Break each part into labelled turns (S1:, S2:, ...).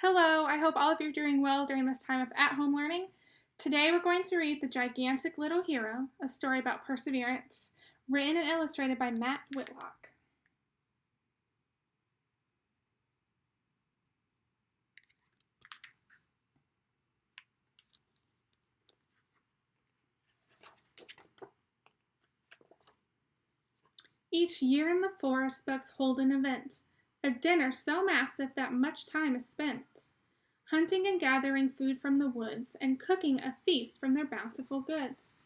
S1: Hello, I hope all of you are doing well during this time of at-home learning. Today we're going to read The Gigantic Little Hero, a story about perseverance, written and illustrated by Matt Whitlock. Each year in the forest bugs hold an event, a dinner so massive that much time is spent, hunting and gathering food from the woods and cooking a feast from their bountiful goods.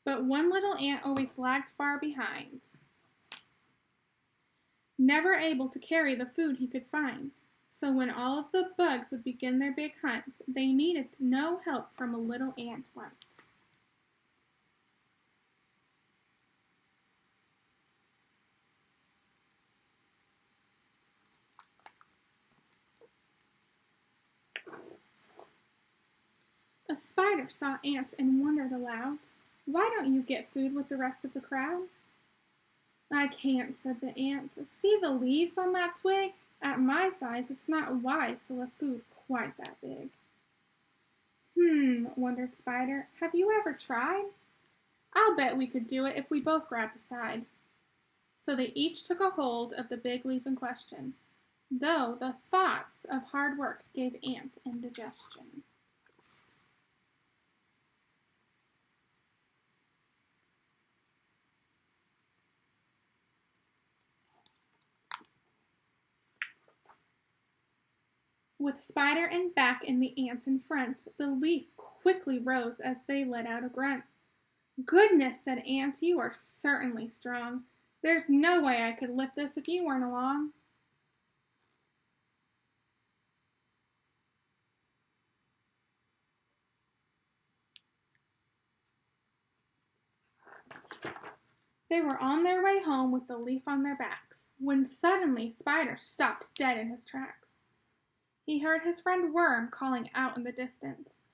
S1: But one little ant always lagged far behind, never able to carry the food he could find. So when all of the bugs would begin their big hunt, they needed no help from a little ant runt. A spider saw ants and wondered aloud, "Why don't you get food with the rest of the crowd?" "I can't," said the ant. "See the leaves on that twig? At my size, it's not wise to have food quite that big." Wondered Spider. "Have you ever tried? I'll bet we could do it if we both grabbed a side." So they each took a hold of the big leaf in question, though the thoughts of hard work gave ant indigestion. With Spider in back and the ant in front, the leaf quickly rose as they let out a grunt. "Goodness," said Ant, "you are certainly strong. There's no way I could lift this if you weren't along." They were on their way home with the leaf on their backs, when suddenly Spider stopped dead in his tracks. He heard his friend Worm calling out in the distance,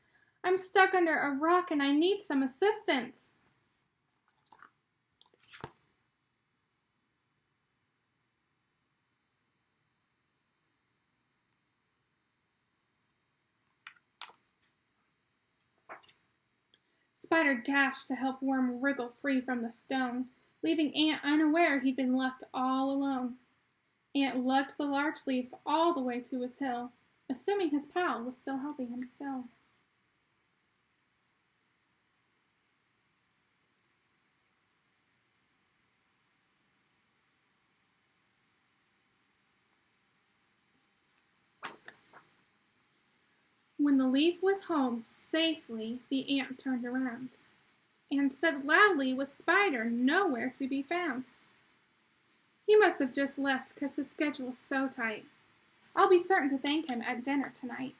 S1: "I'm stuck under a rock and I need some assistance." Spider dashed to help Worm wriggle free from the stone, leaving Ant unaware he'd been left all alone. Ant lugged the large leaf all the way to his hill, assuming his pal was still helping him still. When the leaf was home safely, the ant turned around and said loudly with Spider nowhere to be found, "He must have just left 'cause his schedule's so tight. I'll be certain to thank him at dinner tonight."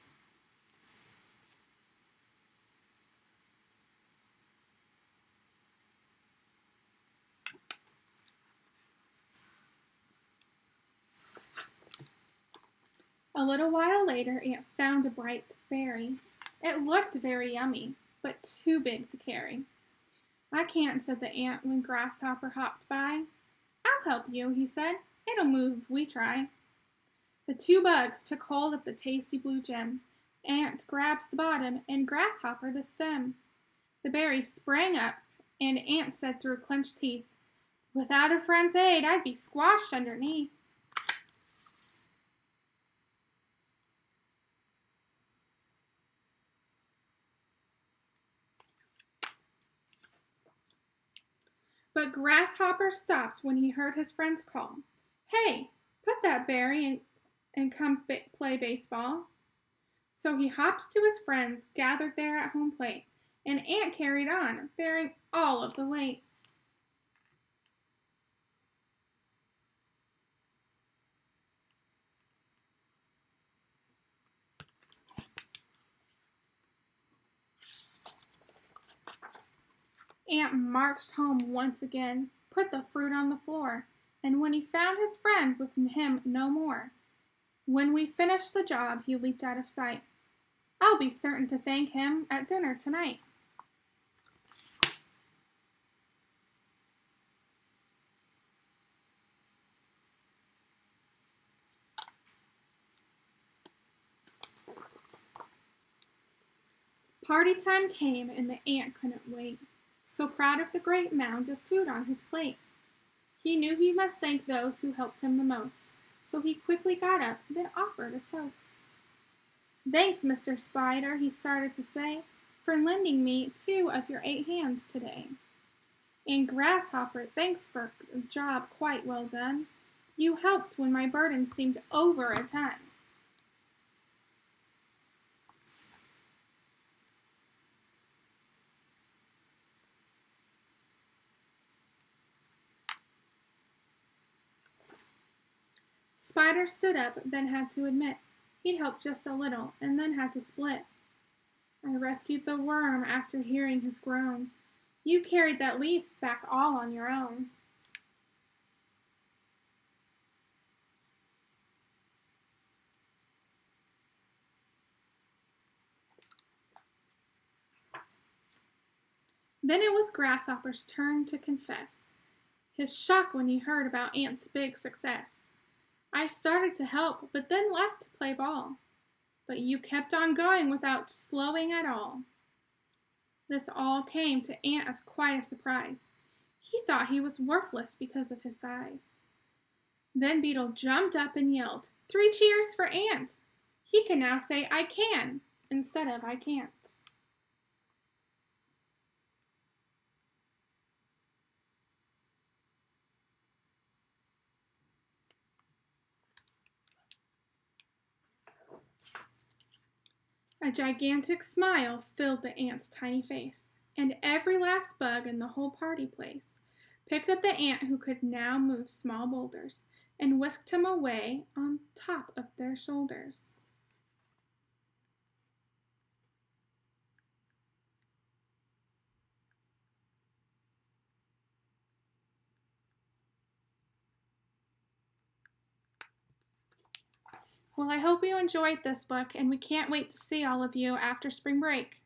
S1: A little while later, Ant found a bright berry. It looked very yummy, but too big to carry. "I can't," said the ant when Grasshopper hopped by. "I'll help you," he said. "It'll move if we try." The two bugs took hold of the tasty blue gem. Ant grabbed the bottom and Grasshopper the stem. The berry sprang up, and Ant said through clenched teeth, "Without a friend's aid, I'd be squashed underneath." But Grasshopper stopped when he heard his friends call, "Hey, put that berry in and come play baseball." So he hopped to his friends gathered there at home plate, and Ant carried on, bearing all of the weight. Ant marched home once again, put the fruit on the floor, and when he found his friend with him no more, when we finished the job, he leaped out of sight. I'll be certain to thank him at dinner tonight. Party time came, and the ant couldn't wait, so proud of the great mound of food on his plate. He knew he must thank those who helped him the most, so he quickly got up, then offered a toast. "Thanks, Mr. Spider," he started to say, "for lending me 2 of your 8 hands today. And Grasshopper, thanks for a job quite well done. You helped when my burden seemed over a ton." Spider stood up, then had to admit he'd helped just a little, and then had to split. "I rescued the worm after hearing his groan. You carried that leaf back all on your own." Then it was Grasshopper's turn to confess his shock when he heard about Ant's big success. "I started to help, but then left to play ball. But you kept on going without slowing at all." This all came to Ant as quite a surprise. He thought he was worthless because of his size. Then Beetle jumped up and yelled, "3 cheers for Ant! He can now say 'I can' instead of 'I can't.'" A gigantic smile filled the ant's tiny face, and every last bug in the whole party place picked up the ant who could now move small boulders and whisked him away on top of their shoulders. Well, I hope you enjoyed this book, and we can't wait to see all of you after spring break.